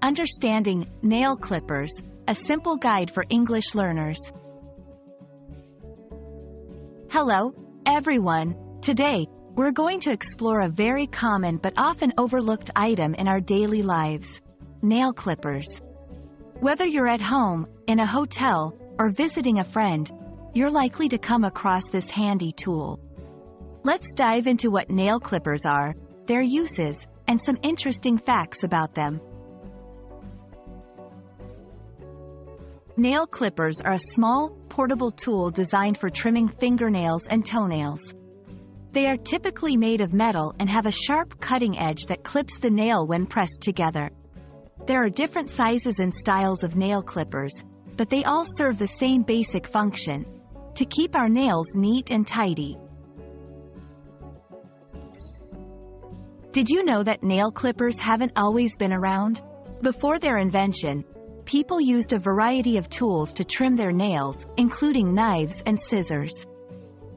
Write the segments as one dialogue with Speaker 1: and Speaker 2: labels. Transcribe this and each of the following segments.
Speaker 1: Understanding nail clippers, a simple guide for English learners. Hello, everyone. Today, we're going to explore a very common but often overlooked item in our daily lives: nail clippers. Whether you're at home, in a hotel, or visiting a friend, you're likely to come across this handy tool. Let's dive into what nail clippers are, their uses, and some interesting facts about them. Nail clippers are a small, portable tool designed for trimming fingernails and toenails. They are typically made of metal and have a sharp cutting edge that clips the nail when pressed together. There are different sizes and styles of nail clippers, but they all serve the same basic function: to keep our nails neat and tidy. Did you know that nail clippers haven't always been around? Before their invention, people used a variety of tools to trim their nails, including knives and scissors.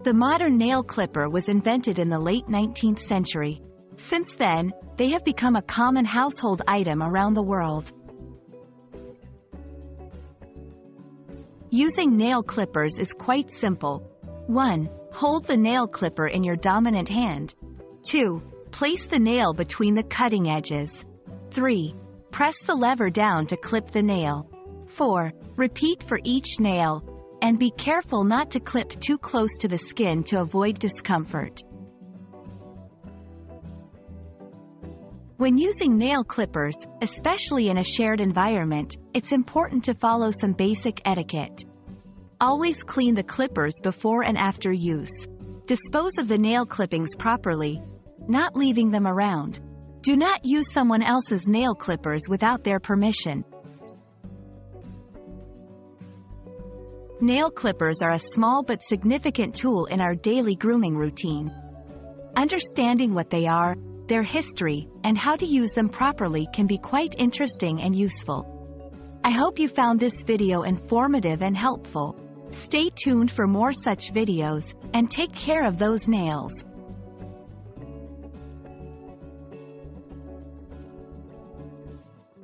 Speaker 1: The modern nail clipper was invented in the late 19th century. Since then, they have become a common household item around the world. Using nail clippers is quite simple. 1. Hold the nail clipper in your dominant hand. 2. Place the nail between the cutting edges. 3. Press the lever down to clip the nail. 4. Repeat for each nail, and be careful not to clip too close to the skin to avoid discomfort. When using nail clippers, especially in a shared environment, it's important to follow some basic etiquette. Always clean the clippers before and after use. Dispose of the nail clippings properly, not leaving them around. Do not use someone else's nail clippers without their permission. Nail clippers are a small but significant tool in our daily grooming routine. Understanding what they are, their history, and how to use them properly can be quite interesting and useful. I hope you found this video informative and helpful. Stay tuned for more such videos, and take care of those nails.